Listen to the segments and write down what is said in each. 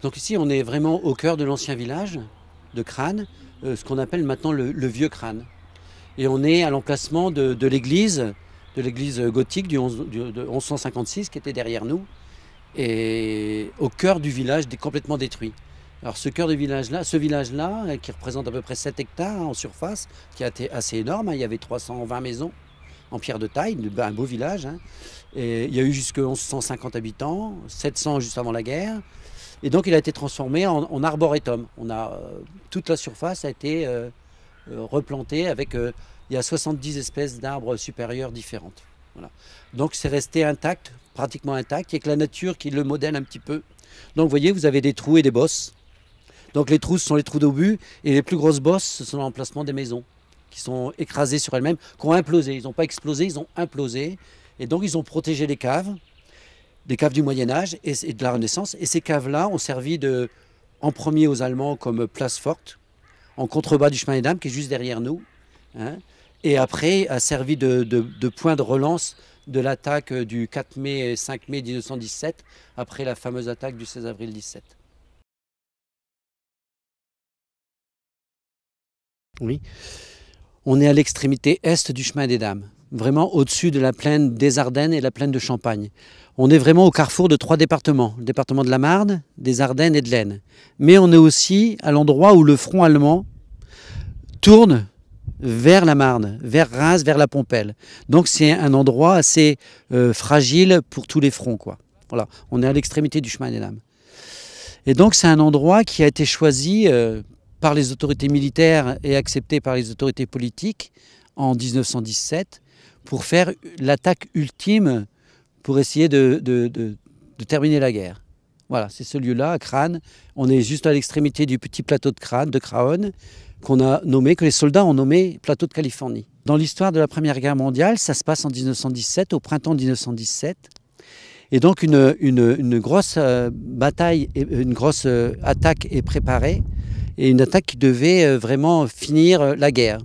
Donc ici, on est vraiment au cœur de l'ancien village de Crâne, ce qu'on appelle maintenant le vieux Crâne. Et on est à l'emplacement de l'église gothique de 1156 qui était derrière nous, et au cœur du village complètement détruit. Alors ce village-là, qui représente à peu près 7 hectares en surface, qui a été assez énorme, il y avait 320 maisons en pierre de taille, un beau village. Et il y a eu jusqu'à 1150 habitants, 700 juste avant la guerre. Et donc il a été transformé en arboretum. Toute la surface a été replantée avec, il y a 70 espèces d'arbres supérieurs différentes. Voilà. Donc c'est resté intact, pratiquement intact, avec la nature qui le modèle un petit peu. Donc vous voyez, vous avez des trous et des bosses. Donc les trous, ce sont les trous d'obus, et les plus grosses bosses, ce sont l'emplacement des maisons, qui sont écrasées sur elles-mêmes, qui ont implosé. Ils n'ont pas explosé, ils ont implosé. Et donc ils ont protégé les caves, des caves du Moyen-Âge et de la Renaissance. Et ces caves-là ont servi en premier aux Allemands comme place forte, en contrebas du chemin des Dames, qui est juste derrière nous. Et après a servi de point de relance de l'attaque du 4 mai et 5 mai 1917, après la fameuse attaque du 16 avril 17. Oui, on est à l'extrémité est du chemin des Dames, vraiment au-dessus de la plaine des Ardennes et la plaine de Champagne. On est vraiment au carrefour de 3 départements, le département de la Marne, des Ardennes et de l'Aisne. Mais on est aussi à l'endroit où le front allemand tourne vers la Marne, vers Reims, vers la Pompelle. Donc c'est un endroit assez fragile pour tous les fronts, quoi. Voilà, on est à l'extrémité du chemin des Dames. Et donc c'est un endroit qui a été choisi par les autorités militaires et accepté par les autorités politiques en 1917 pour faire l'attaque ultime pour essayer de terminer la guerre. Voilà, c'est ce lieu-là, à Crâne. On est juste à l'extrémité du petit plateau de Crâne, de Craonne, que les soldats ont nommé plateau de Californie. Dans l'histoire de la Première Guerre mondiale, ça se passe en 1917, au printemps 1917. Et donc une grosse bataille, une grosse attaque est préparée, et une attaque qui devait vraiment finir la guerre.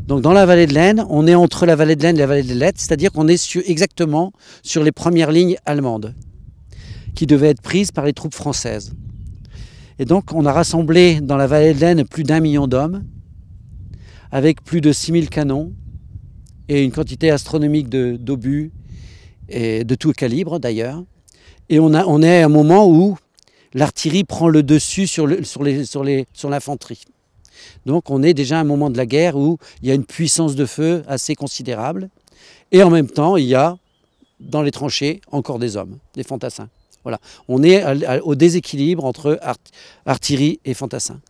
Donc dans la vallée de l'Aisne, on est entre la vallée de l'Aisne et la vallée de l'Aisne, c'est-à-dire qu'on est exactement sur les premières lignes allemandes, qui devaient être prises par les troupes françaises. Et donc on a rassemblé dans la vallée de l'Aisne plus d'1 million d'hommes, avec plus de 6000 canons, et une quantité astronomique d'obus, et de tout calibre d'ailleurs. Et on est à un moment où l'artillerie prend le dessus sur l'infanterie. Donc on est déjà à un moment de la guerre où il y a une puissance de feu assez considérable. Et en même temps, il y a dans les tranchées encore des hommes, des fantassins. Voilà. On est au déséquilibre entre artillerie et fantassins.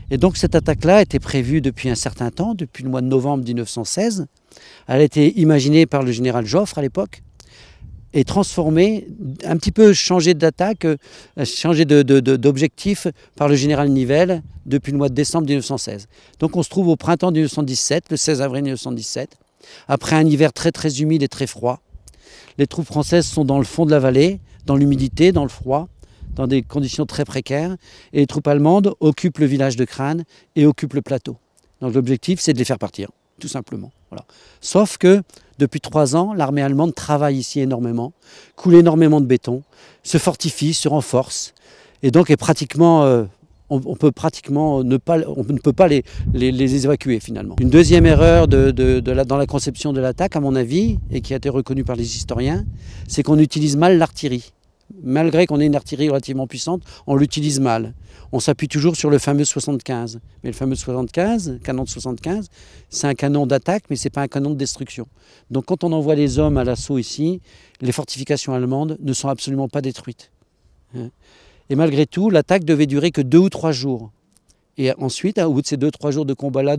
Et donc cette attaque-là était prévue depuis un certain temps, depuis le mois de novembre 1916. Elle a été imaginée par le général Joffre à l'époque, et transformé, un petit peu changé d'attaque, changé d'objectif par le général Nivelle depuis le mois de décembre 1916. Donc on se trouve au printemps 1917, le 16 avril 1917, après un hiver très très humide et très froid. Les troupes françaises sont dans le fond de la vallée, dans l'humidité, dans le froid, dans des conditions très précaires, et les troupes allemandes occupent le village de Crâne et occupent le plateau. Donc l'objectif, c'est de les faire partir, tout simplement. Voilà. Sauf que depuis 3 ans, l'armée allemande travaille ici énormément, coule énormément de béton, se fortifie, se renforce, et donc est pratiquement, on ne peut pas les évacuer finalement. Une deuxième erreur dans la conception de l'attaque, à mon avis, et qui a été reconnue par les historiens, c'est qu'on utilise mal l'artillerie. Malgré qu'on ait une artillerie relativement puissante, on l'utilise mal. On s'appuie toujours sur le fameux 75. Mais le fameux 75, canon de 75, c'est un canon d'attaque, mais ce n'est pas un canon de destruction. Donc quand on envoie les hommes à l'assaut ici, les fortifications allemandes ne sont absolument pas détruites. Et malgré tout, l'attaque devait durer que 2 ou 3 jours. Et ensuite, au bout de ces 2-3 jours de combat-là,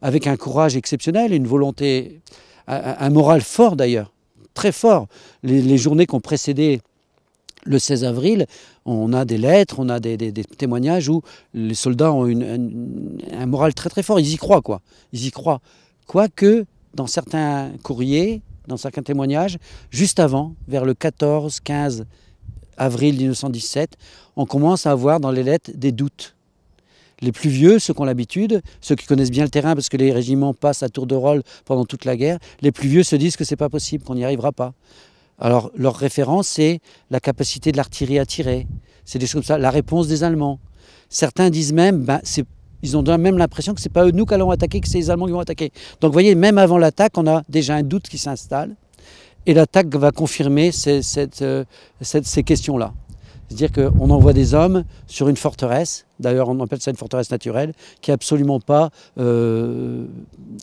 avec un courage exceptionnel, une volonté, un moral fort d'ailleurs, très fort, les journées qui ont précédé le 16 avril, on a des lettres, on a des témoignages où les soldats ont un moral très très fort. Ils y croient, quoi. Ils y croient. Quoique, dans certains courriers, dans certains témoignages, juste avant, vers le 14-15 avril 1917, on commence à avoir dans les lettres des doutes. Les plus vieux, ceux qui ont l'habitude, ceux qui connaissent bien le terrain parce que les régiments passent à tour de rôle pendant toute la guerre, les plus vieux se disent que c'est pas possible, qu'on n'y arrivera pas. Alors, leur référence, c'est la capacité de l'artillerie à tirer. C'est des choses comme ça. La réponse des Allemands. Certains disent même, ils ont même l'impression que ce n'est pas nous qui allons attaquer, que c'est les Allemands qui vont attaquer. Donc, vous voyez, même avant l'attaque, on a déjà un doute qui s'installe. Et l'attaque va confirmer ces questions-là. C'est-à-dire qu'on envoie des hommes sur une forteresse, d'ailleurs on appelle ça une forteresse naturelle, qui n'est absolument pas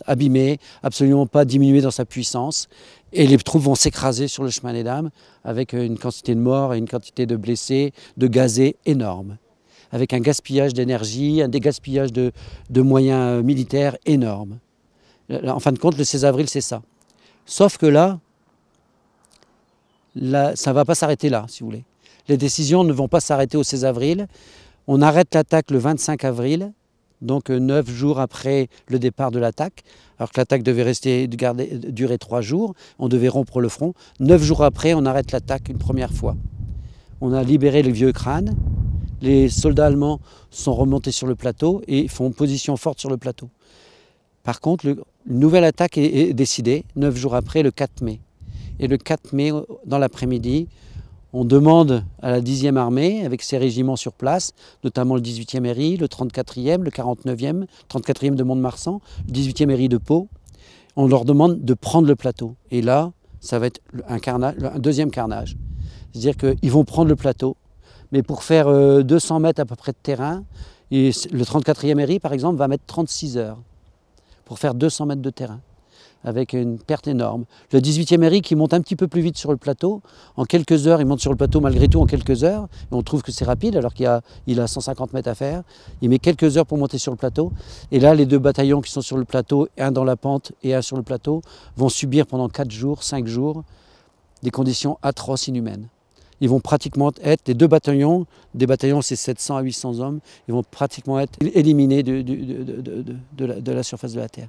abîmée, absolument pas diminuée dans sa puissance. Et les troupes vont s'écraser sur le chemin des Dames avec une quantité de morts et une quantité de blessés, de gazés énorme. Avec un gaspillage d'énergie, un dégaspillage de moyens militaires énorme. En fin de compte, le 16 avril, c'est ça. Sauf que là, ça ne va pas s'arrêter là, si vous voulez. Les décisions ne vont pas s'arrêter au 16 avril. On arrête l'attaque le 25 avril, donc 9 jours après le départ de l'attaque. Alors que l'attaque devait durer 3 jours, on devait rompre le front. 9 jours après, on arrête l'attaque une première fois. On a libéré le vieux crâne. Les soldats allemands sont remontés sur le plateau et font position forte sur le plateau. Par contre, une nouvelle attaque est décidée 9 jours après, le 4 mai. Et le 4 mai, dans l'après-midi, on demande à la 10e armée, avec ses régiments sur place, notamment le 18e RI, le 34e, le 49e, 34e de Mont-de-Marsan, le 18e RI de Pau, on leur demande de prendre le plateau. Et là, ça va être un deuxième carnage. C'est-à-dire qu'ils vont prendre le plateau, mais pour faire 200 mètres à peu près de terrain, et le 34e RI, par exemple, va mettre 36 heures pour faire 200 mètres de terrain, avec une perte énorme. Le 18e RI qui monte un petit peu plus vite sur le plateau, en quelques heures, il monte sur le plateau malgré tout en quelques heures, et on trouve que c'est rapide alors qu'il a 150 mètres à faire. Il met quelques heures pour monter sur le plateau, et là les 2 bataillons qui sont sur le plateau, un dans la pente et un sur le plateau, vont subir pendant 4 jours, 5 jours, des conditions atroces, inhumaines. Ils vont pratiquement être, les 2 bataillons, des bataillons c'est 700 à 800 hommes, ils vont pratiquement être éliminés de la surface de la Terre.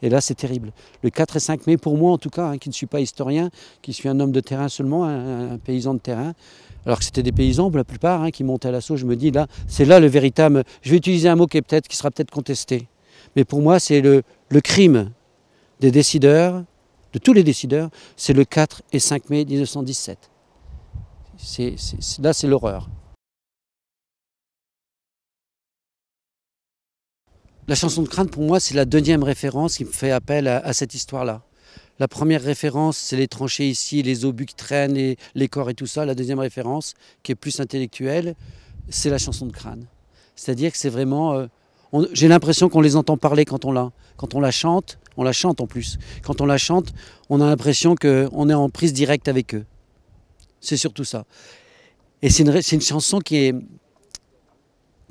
Et là, c'est terrible. Le 4 et 5 mai, pour moi en tout cas, qui ne suis pas historien, qui suis un homme de terrain seulement, un paysan de terrain, alors que c'était des paysans pour la plupart qui montaient à l'assaut, je me dis, là, c'est là le véritable... Je vais utiliser un mot qui sera peut-être contesté. Mais pour moi, c'est le crime des décideurs, de tous les décideurs, c'est le 4 et 5 mai 1917. Là, c'est l'horreur. La chanson de Crâne, pour moi, c'est la 2e référence qui me fait appel à cette histoire-là. La première référence, c'est les tranchées ici, les obus qui traînent, les corps et tout ça. La 2e référence, qui est plus intellectuelle, c'est la chanson de Crâne. C'est-à-dire que c'est vraiment... j'ai l'impression qu'on les entend parler quand on la chante en plus. Quand on la chante, on a l'impression qu'on est en prise directe avec eux. C'est surtout ça. Et c'est une chanson qui est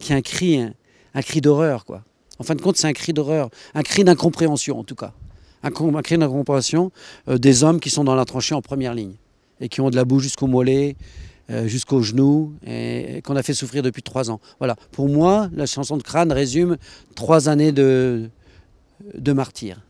un cri d'horreur, quoi. En fin de compte, c'est un cri d'horreur, un cri d'incompréhension en tout cas. Un cri d'incompréhension des hommes qui sont dans la tranchée en première ligne et qui ont de la boue jusqu'au mollet, jusqu'aux genoux et qu'on a fait souffrir depuis 3 ans. Voilà. Pour moi, la chanson de Crâne résume 3 années de martyrs.